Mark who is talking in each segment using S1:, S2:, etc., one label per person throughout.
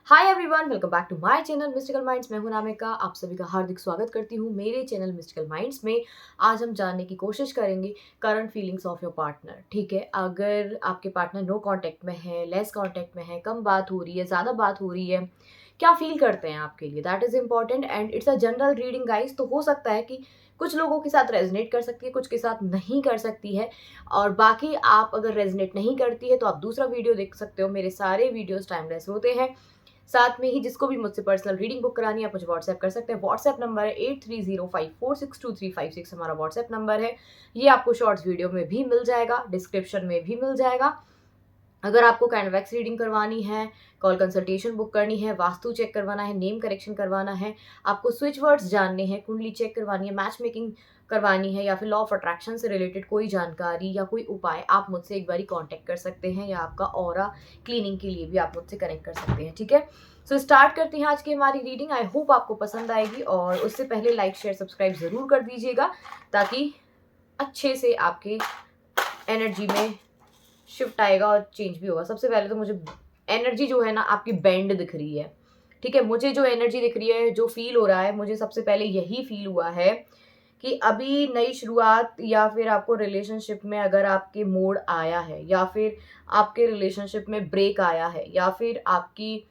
S1: Hi everyone, welcome back to my channel mystical minds. मैं हूं नामिका, आप सभी का हार्दिक स्वागत करती हूं मेरे चैनल मिस्टिकल माइंड्स में। आज हम जानने की कोशिश करेंगे current feelings of your partner. ठीक है, अगर आपके पार्टनर नो कांटेक्ट में है, लेस कांटेक्ट में है, कम बात हो रही है, ज़्यादा बात हो रही है, क्या फील करते हैं आपके लिए, that is important and it's a general reading guys. तो हो सकता है कि कुछ लोगों के साथ रेजनेट कर सकती है, कुछ के साथ नहीं कर सकती है, और बाकी आप अगर रेजनेट नहीं करती है तो आप दूसरा वीडियो देख सकते हो। मेरे सारे वीडियोस टाइमलेस होते हैं। साथ में ही जिसको भी मुझसे पर्सनल रीडिंग बुक करानी है आप मुझे व्हाट्सएप कर सकते हैं। व्हाट्सएप नंबर है 8305462356, हमारा व्हाट्सएप नंबर है। ये आपको शॉर्ट्स वीडियो में भी मिल जाएगा, डिस्क्रिप्शन में भी मिल जाएगा। अगर आपको कैनवैक्स रीडिंग करवानी है, कॉल कंसल्टेशन बुक करनी है, वास्तु चेक करवाना है, नेम करेक्शन करवाना है, आपको स्विच वर्ड्स जानने हैं, कुंडली चेक करवानी है, मैच मेकिंग करवानी है, या फिर लॉ ऑफ अट्रैक्शन से रिलेटेड कोई जानकारी या कोई उपाय, आप मुझसे एक बारी कांटेक्ट कर सकते हैं, या आपका ऑरा क्लीनिंग के लिए भी आप मुझसे कनेक्ट कर सकते हैं। ठीक है, सो स्टार्ट करते हैं आज की हमारी रीडिंग। आई होप आपको पसंद आएगी, और उससे पहले लाइक शेयर सब्सक्राइब ज़रूर कर दीजिएगा ताकि अच्छे से आपके एनर्जी में शिफ्ट आएगा और चेंज भी होगा। सबसे पहले तो मुझे एनर्जी जो है ना आपकी बैंड दिख रही है। ठीक है, मुझे जो एनर्जी दिख रही है, जो फील हो रहा है, मुझे सबसे पहले यही फील हुआ है कि अभी नई शुरुआत, या फिर आपको रिलेशनशिप में अगर आपके मोड़ आया है, या फिर आपके रिलेशनशिप में ब्रेक आया है, या फिर आपकी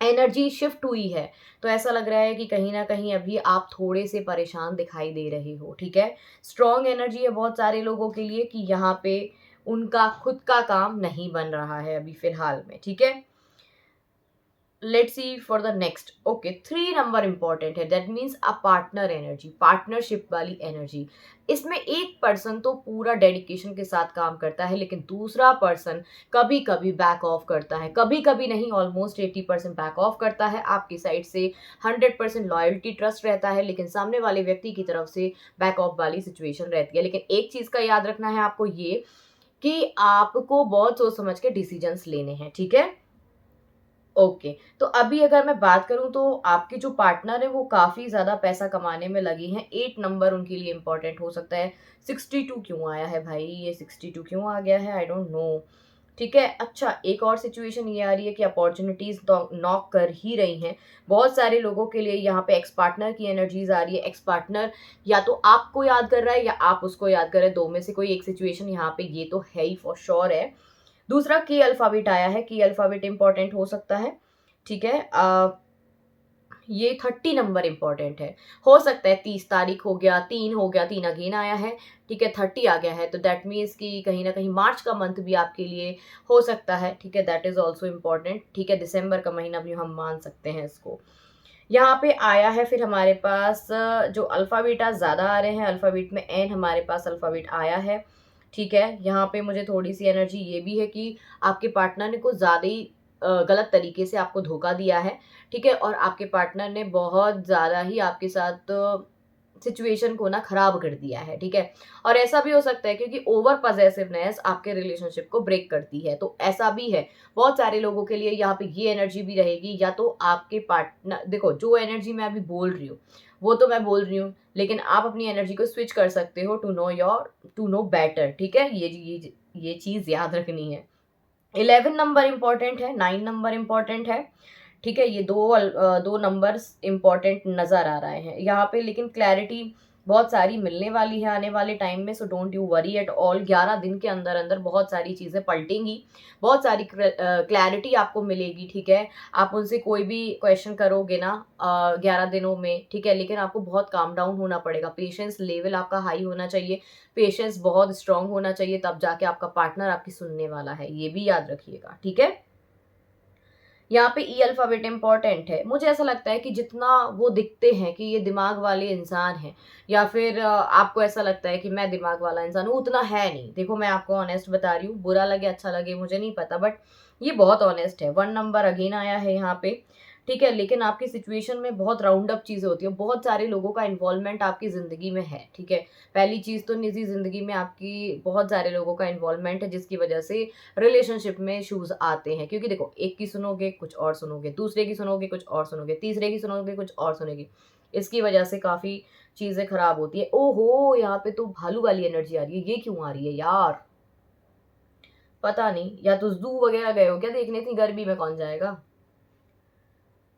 S1: एनर्जी शिफ्ट हुई है, तो ऐसा लग रहा है कि कहीं ना कहीं अभी आप थोड़े से परेशान दिखाई दे रहे हो। ठीक है, स्ट्रॉन्ग एनर्जी है बहुत सारे लोगों के लिए कि यहाँ पे उनका खुद का काम नहीं बन रहा है अभी फिलहाल में। ठीक है, let's see for the next. Okay, 3 number important है, that means a partner energy, partnership वाली एनर्जी। इसमें एक पर्सन तो पूरा डेडिकेशन के साथ काम करता है, लेकिन दूसरा पर्सन कभी कभी बैक ऑफ करता है, कभी कभी नहीं, ऑलमोस्ट 80% बैक ऑफ करता है। आपकी साइड से 100% लॉयल्टी ट्रस्ट रहता है, लेकिन सामने वाले व्यक्ति की तरफ से बैक ऑफ वाली सिचुएशन रहती है। लेकिन एक चीज का याद रखना है आपको, ये कि आपको बहुत सोच समझ के डिसीजंस लेने हैं। ठीक है, ओके, तो अभी अगर मैं बात करूं तो आपके जो पार्टनर है वो काफी ज्यादा पैसा कमाने में लगी हैं। 8 नंबर उनके लिए इंपॉर्टेंट हो सकता है। 62 क्यों आया है भाई, ये 62 क्यों आ गया है, आई डोंट नो। ठीक है, अच्छा, एक और सिचुएशन ये आ रही है कि अपॉर्चुनिटीज नॉक कर ही रही हैं बहुत सारे लोगों के लिए। यहाँ पे एक्स पार्टनर की एनर्जीज आ रही है। एक्स पार्टनर या तो आपको याद कर रहा है या आप उसको याद कर रहे हैं, दो में से कोई एक सिचुएशन यहाँ पे ये तो है ही फॉर श्योर है। दूसरा की अल्फाबेट आया है, की अल्फाबेट इंपॉर्टेंट हो सकता है। ठीक है, ये 30 नंबर इंपॉर्टेंट है। हो सकता है 30 तारीख हो गया, 3 हो गया, 3 अगेन आया है। ठीक है, 30 आ गया है, तो दैट मीन्स कि कहीं ना कहीं मार्च का मंथ भी आपके लिए हो सकता है। ठीक है, दैट इज ऑल्सो इम्पॉर्टेंट। ठीक है, दिसंबर का महीना भी हम मान सकते हैं इसको। यहाँ पे आया है फिर हमारे पास जो अल्फ़ाबेटा ज़्यादा आ रहे हैं, अल्फ़ाबेट में एन हमारे पास अल्फ़ाबेट आया है। ठीक है, यहाँ पे मुझे थोड़ी सी एनर्जी ये भी है कि आपके पार्टनर ने कुछ ज़्यादा ही गलत तरीके से आपको धोखा दिया है। ठीक है, और आपके पार्टनर ने बहुत ज़्यादा ही आपके साथ सिचुएशन को ना खराब कर दिया है। ठीक है, और ऐसा भी हो सकता है क्योंकि ओवर पजेसिवनेस आपके रिलेशनशिप को ब्रेक करती है, तो ऐसा भी है। बहुत सारे लोगों के लिए यहाँ पे ये एनर्जी भी रहेगी, या तो आपके पार्टनर, देखो जो एनर्जी मैं अभी बोल रही हूँ वो तो मैं बोल रही हूँ, लेकिन आप अपनी एनर्जी को स्विच कर सकते हो टू नो बेटर। ठीक है, ये चीज़ याद रखनी है। 11 नंबर इंपॉर्टेंट है, 9 नंबर इंपॉर्टेंट है। ठीक है, ये दो नंबर्स इंपॉर्टेंट नज़र आ रहे हैं यहाँ पे, लेकिन क्लैरिटी बहुत सारी मिलने वाली है आने वाले टाइम में, so don't you worry at all. 11 दिन के अंदर अंदर बहुत सारी चीज़ें पलटेंगी, बहुत सारी क्लैरिटी आपको मिलेगी। ठीक है, आप उनसे कोई भी क्वेश्चन करोगे ना 11 दिनों में, ठीक है, लेकिन आपको बहुत काम डाउन होना पड़ेगा। पेशेंस लेवल आपका हाई होना चाहिए, पेशेंस बहुत स्ट्रांग होना चाहिए, तब जाके आपका पार्टनर आपकी सुनने वाला है, ये भी याद रखिएगा। ठीक है, यहाँ पे ई अल्फ़ाबेट इम्पॉर्टेंट है। मुझे ऐसा लगता है कि जितना वो दिखते हैं कि ये दिमाग वाले इंसान हैं, या फिर आपको ऐसा लगता है कि मैं दिमाग वाला इंसान हूँ, उतना है नहीं। देखो, मैं आपको ऑनेस्ट बता रही हूँ, बुरा लगे अच्छा लगे मुझे नहीं पता, बट ये बहुत ऑनेस्ट है। 1 नंबर अगेन आया है यहाँ पे। ठीक है, लेकिन आपकी सिचुएशन में बहुत राउंड अप चीज़ें होती है, बहुत सारे लोगों का इन्वॉल्वमेंट आपकी ज़िंदगी में है। ठीक है, पहली चीज़ तो निजी ज़िंदगी में आपकी बहुत सारे लोगों का इन्वॉल्वमेंट है, जिसकी वजह से रिलेशनशिप में इश्यूज आते हैं। क्योंकि देखो, एक की सुनोगे कुछ और सुनोगे, दूसरे की सुनोगे कुछ और सुनोगे, तीसरे की सुनोगे कुछ और सुनोगे, इसकी वजह से काफ़ी चीज़ें खराब होती है। ओहो, यहाँ पे तो भालू वाली एनर्जी आ रही है, ये क्यों आ रही है यार, पता नहीं। या तो जू वगैरह गए हो क्या देखने, इतनी गर्मी में कौन जाएगा।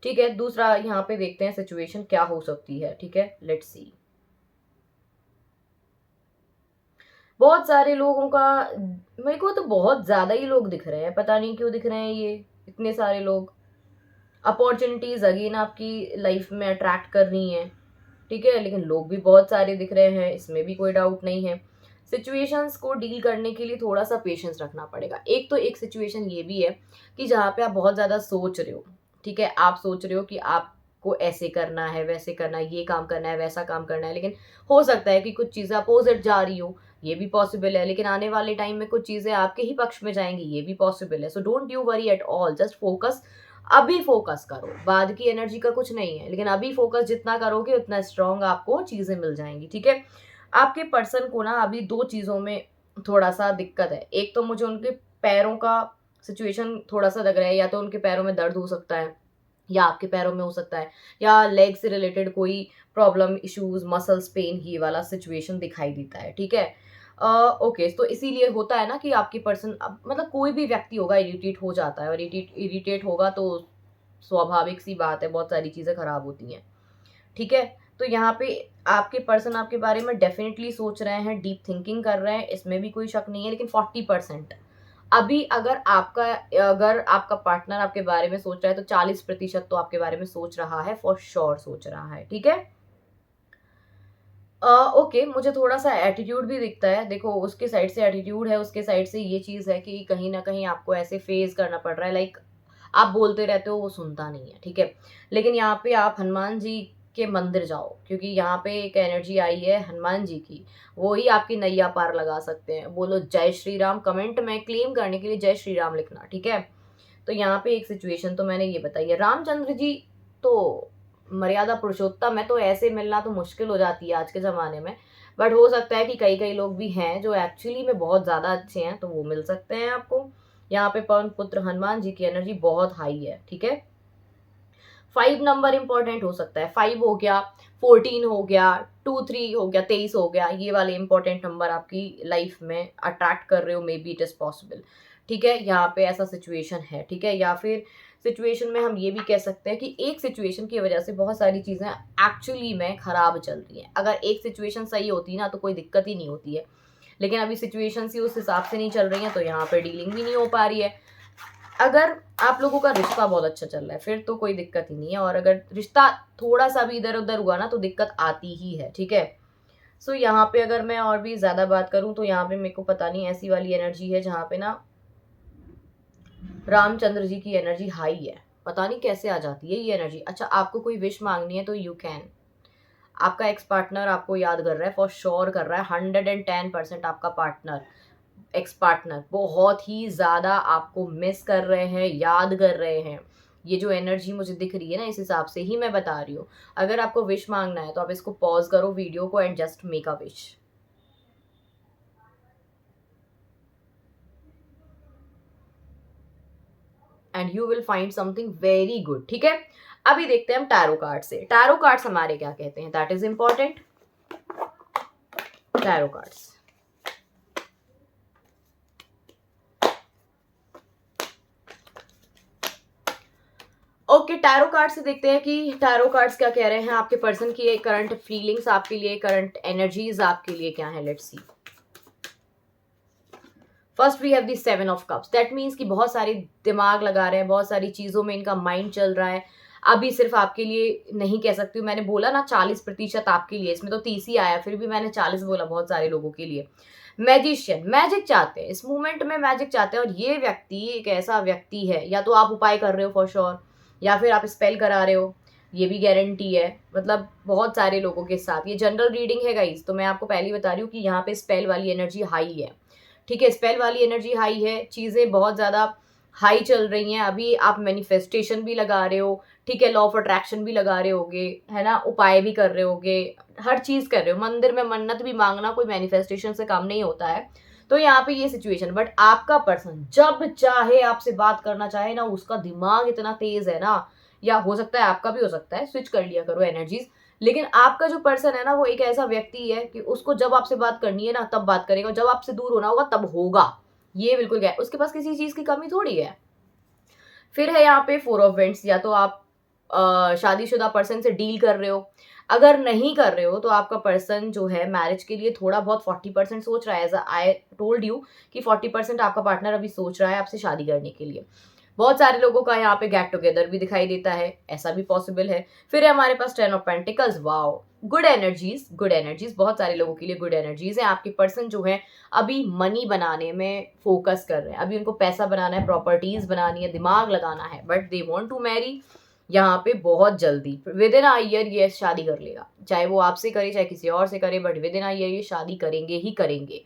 S1: ठीक है, दूसरा यहाँ पे देखते हैं सिचुएशन क्या हो सकती है। ठीक है, लेट्स सी। बहुत सारे लोगों का, मेरे को तो बहुत ज्यादा ही लोग दिख रहे हैं, पता नहीं क्यों दिख रहे हैं ये इतने सारे लोग। अपॉर्चुनिटीज अगेन आपकी लाइफ में अट्रैक्ट कर रही हैं। ठीक है, लेकिन लोग भी बहुत सारे दिख रहे हैं, इसमें भी कोई डाउट नहीं है। सिचुएशंस को डील करने के लिए थोड़ा सा पेशेंस रखना पड़ेगा। एक तो एक सिचुएशन ये भी है कि जहाँ पे आप बहुत ज़्यादा सोच रहे हो। ठीक है, आप सोच रहे हो कि आपको ऐसे करना है, वैसे करना है, ये काम करना है, वैसा काम करना है, लेकिन हो सकता है कि कुछ चीज़ें अपोजिट जा रही हो, ये भी पॉसिबल है। लेकिन आने वाले टाइम में कुछ चीज़ें आपके ही पक्ष में जाएंगी, ये भी पॉसिबल है। So don't you worry at all, just focus. अभी फोकस करो, बाद की एनर्जी का कुछ नहीं है, लेकिन अभी फोकस जितना करोगे उतना स्ट्रांग आपको चीजें मिल जाएंगी। ठीक है, आपके पर्सन को ना अभी दो चीजों में थोड़ा सा दिक्कत है। एक तो मुझे उनके पैरों का सिचुएशन थोड़ा सा लग रहा है, या तो उनके पैरों में दर्द हो सकता है, या आपके पैरों में हो सकता है, या लेग से रिलेटेड कोई प्रॉब्लम, इश्यूज, मसल्स पेन, ये वाला सिचुएशन दिखाई देता है। ठीक है, ओके, तो इसीलिए होता है ना कि आपकी पर्सन, मतलब कोई भी व्यक्ति होगा इरिटेट हो जाता है, और इरिटेट होगा तो स्वाभाविक सी बात है, बहुत सारी चीज़ें खराब होती हैं। ठीक है, तो यहाँ पे आपके पर्सन आपके बारे में डेफिनेटली सोच रहे हैं, डीप थिंकिंग कर रहे हैं, इसमें भी कोई शक नहीं है। लेकिन 40% अभी अगर आपका पार्टनर आपके बारे में सोच रहा है तो 40% तो आपके बारे में सोच रहा है, फॉर श्योर सोच रहा है। ठीक है, ओके, मुझे थोड़ा सा एटीट्यूड भी दिखता है। देखो, उसके साइड से एटीट्यूड है, उसके साइड से ये चीज़ है कि कहीं ना कहीं आपको ऐसे फेस करना पड़ रहा है, लाइक आप बोलते रहते हो, वो सुनता नहीं है। ठीक है, लेकिन यहाँ पे आप हनुमान जी के मंदिर जाओ, क्योंकि यहाँ पे एक एनर्जी आई है हनुमान जी की, वो ही आपकी नैया पार लगा सकते हैं। बोलो जय श्री राम, कमेंट में क्लेम करने के लिए जय श्री राम लिखना। ठीक है, तो यहाँ पे एक सिचुएशन तो मैंने ये बताई है। रामचंद्र जी तो मर्यादा पुरुषोत्तम है, तो ऐसे मिलना तो मुश्किल हो जाती है आज के ज़माने में। बट हो सकता है कि कई कई लोग भी हैं जो एक्चुअली में बहुत ज़्यादा अच्छे हैं, तो वो मिल सकते हैं आपको। यहाँ पे पवन पुत्र हनुमान जी की एनर्जी बहुत हाई है। ठीक है, 5 नंबर इंपॉर्टेंट हो सकता है, 5 हो गया, 14 हो गया, 2 3 हो गया, 23 हो गया, ये वाले इंपॉर्टेंट नंबर आपकी लाइफ में अट्रैक्ट कर रहे हो, may be it is possible. ठीक है, यहाँ पे ऐसा सिचुएशन है। ठीक है, या फिर सिचुएशन में हम ये भी कह सकते हैं कि एक सिचुएशन की वजह से बहुत सारी चीज़ें एक्चुअली में खराब चल रही हैं। अगर एक सिचुएशन सही होती ना तो कोई दिक्कत ही नहीं होती है, लेकिन अभी सिचुएशन ही उस हिसाब से नहीं चल रही हैं, तो यहाँ पे डीलिंग भी नहीं हो पा रही है। अगर आप लोगों का रिश्ता बहुत अच्छा चल रहा है फिर तो कोई दिक्कत ही नहीं है, और अगर रिश्ता थोड़ा सा भी इधर उधर हुआ ना तो दिक्कत आती ही है। ठीक है, सो यहाँ पे अगर मैं और भी ज्यादा बात करूं तो यहाँ पे मेरे को पता नहीं, ऐसी वाली एनर्जी है जहाँ पे ना रामचंद्र जी की एनर्जी हाई है। पता नहीं कैसे आ जाती है ये एनर्जी। अच्छा, आपको कोई विश मांगनी है तो यू कैन। आपका एक्स पार्टनर आपको याद कर रहा है, फॉर श्योर कर रहा है, 110% आपका पार्टनर, एक्स पार्टनर बहुत ही ज़्यादा आपको मिस कर रहे हैं, याद कर रहे हैं। ये जो एनर्जी मुझे दिख रही है ना, इस हिसाब से ही मैं बता रही हूँ। अगर आपको विश मांगना है तो आप इसको पॉज करो वीडियो को and just make a wish. And you will find something very good. ठीक है, अभी देखते हैं हम टैरो कार्ड से। टैरो कार्ड्स हमारे क्या कहते हैं, that is important. Tarot cards, okay, tarot card से देखते हैं कि टैरो कार्ड्स क्या कह रहे हैं आपके पर्सन की करंट फीलिंग्स आपके लिए, करंट एनर्जीज आपके लिए क्या है। Let's see. First we have the 7 of cups. That means कि बहुत सारी दिमाग लगा रहे हैं, बहुत सारी चीज़ों में इनका माइंड चल रहा है। अभी सिर्फ आपके लिए नहीं कह सकती हूँ, मैंने बोला ना 40% आपके लिए, इसमें तो 30 ही आया, फिर भी मैंने 40 बोला, बहुत सारे लोगों के लिए। मैजिशियन, मैजिक चाहते हैं, इस मूवमेंट में मैजिक चाहते हैं, और ये व्यक्ति एक ऐसा व्यक्ति है, या तो आप उपाय कर रहे हो फॉर श्योर, या फिर आप स्पेल करा रहे हो, ये भी गारंटी है। मतलब बहुत सारे लोगों के साथ ये जनरल रीडिंग है गाइस, तो मैं आपको पहले ही बता रही हूँ कि यहाँ पे स्पेल वाली एनर्जी हाई है। ठीक है, स्पेल वाली एनर्जी हाई है, चीज़ें बहुत ज़्यादा हाई चल रही हैं। अभी आप मैनिफेस्टेशन भी लगा रहे हो, ठीक है, लॉ ऑफ अट्रैक्शन भी लगा रहे होगे, है ना, उपाय भी कर रहे होगे, हर चीज़ कर रहे हो, मंदिर में मन्नत भी मांगना कोई मैनिफेस्टेशन से काम नहीं होता है। तो यहाँ पे ये सिचुएशन, बट आपका पर्सन जब चाहे आपसे बात करना चाहे ना, उसका दिमाग इतना तेज है ना, या हो सकता है आपका भी हो सकता है, स्विच कर लिया करो एनर्जीज। लेकिन आपका जो पर्सन है ना, वो एक ऐसा व्यक्ति है कि उसको जब आपसे बात करनी है ना तब बात करेगा, जब आपसे दूर होना होगा तब होगा। ये बिल्कुल क्या है, उसके पास किसी चीज की कमी थोड़ी है। फिर है यहाँ पे 4 ऑफ वेंट्स, या तो आप शादीशुदा पर्सन से डील कर रहे हो। अगर नहीं कर रहे हो तो आपका पर्सन जो है मैरिज के लिए थोड़ा बहुत 40% सोच रहा है। एज आई टोल्ड यू कि 40% आपका पार्टनर अभी सोच रहा है आपसे शादी करने के लिए। बहुत सारे लोगों का यहाँ पे गेट टुगेदर भी दिखाई देता है, ऐसा भी पॉसिबल है। फिर है हमारे पास 10 of pentacles. Wow, good energies, good energies, बहुत सारे लोगों के लिए गुड एनर्जीज है। आपके पर्सन जो है अभी मनी बनाने में फोकस कर रहे हैं, अभी उनको पैसा बनाना है, प्रॉपर्टीज बनानी है, दिमाग लगाना है, but they want to marry यहाँ पे बहुत जल्दी। विद इन अ ईयर ये शादी कर लेगा, चाहे वो आपसे करे चाहे किसी और से करे, but with in a year ये शादी करेंगे ही करेंगे।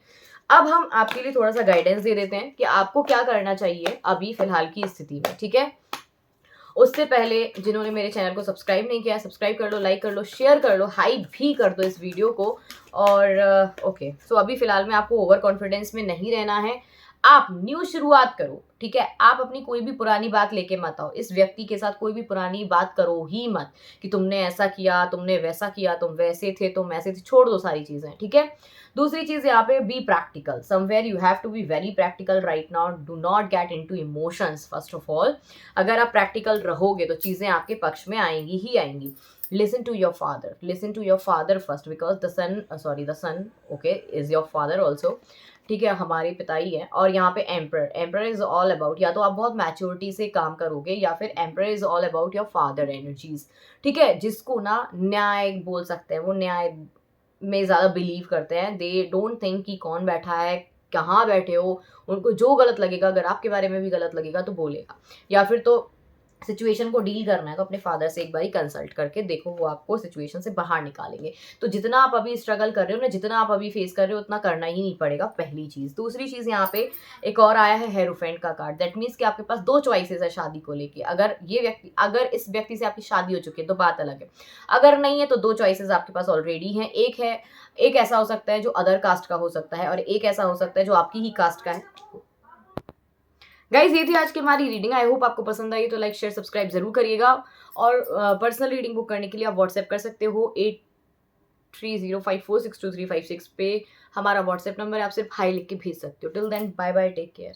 S1: अब हम आपके लिए थोड़ा सा गाइडेंस दे देते हैं कि आपको क्या करना चाहिए अभी फिलहाल की स्थिति में, ठीक है। उससे पहले जिन्होंने मेरे चैनल को सब्सक्राइब नहीं किया, सब्सक्राइब कर लो, लाइक कर लो, शेयर कर लो, हाइप भी कर दो इस वीडियो को। और ओके, सो अभी फिलहाल में आपको ओवर कॉन्फिडेंस में नहीं रहना है। आप न्यू शुरुआत करो, ठीक है। आप अपनी कोई भी पुरानी बात लेके मत आओ। इस व्यक्ति के साथ कोई भी पुरानी बात करो ही मत कि तुमने ऐसा किया, तुमने वैसा किया, तुम वैसे थे, तुम ऐसे थे। छोड़ दो सारी चीजें, ठीक है। दूसरी चीज यहाँ पे, be practical. Somewhere you have to be very practical right now. Do not get into emotions first of all. अगर आप प्रैक्टिकल रहोगे तो चीजें आपके पक्ष में आएंगी ही आएंगी। Listen to your father. Listen to your father first because the son, okay, is your father also. ठीक है, हमारे पिता ही है। और यहाँ पे एम्पर इज ऑल अबाउट, या तो आप बहुत मैच्योरिटी से काम करोगे या फिर emperor is all about your father energies, ठीक है। जिसको ना न्याय बोल सकते हैं, वो न्याय में ज़्यादा बिलीव करते हैं। दे डोंट थिंक कि कौन बैठा है, कहाँ बैठे हो। उनको जो गलत लगेगा, अगर आपके बारे में भी गलत लगेगा तो बोलेगा। या फिर तो सिचुएशन को डील करना है तो अपने फादर से एक बारी कंसल्ट करके देखो, वो आपको सिचुएशन से बाहर निकालेंगे। तो जितना आप अभी स्ट्रगल कर रहे हो ना, जितना आप अभी फेस कर रहे हो, उतना करना ही नहीं पड़ेगा, पहली चीज। दूसरी चीज, यहाँ पे एक और आया है हेरोफेंट का कार्ड। दैट मीन्स कि आपके पास दो चॉइसेस है शादी को लेके। अगर इस व्यक्ति से आपकी शादी हो चुकी है तो बात अलग है, अगर नहीं है तो दो चॉइसेस आपके पास ऑलरेडी हैं। एक ऐसा हो सकता है जो अदर कास्ट का हो सकता है, और एक ऐसा हो सकता है जो आपकी ही कास्ट का है। गाइज, ये थी आज की हमारी रीडिंग। आई होप आपको पसंद आई, तो लाइक शेयर सब्सक्राइब जरूर करिएगा। और पर्सनल रीडिंग बुक करने के लिए आप व्हाट्सएप कर सकते हो 8305462356 पे। हमारा व्हाट्सएप नंबर है, आप सिर्फ हाई लिख के भेज सकते हो। Till then, bye bye, take care.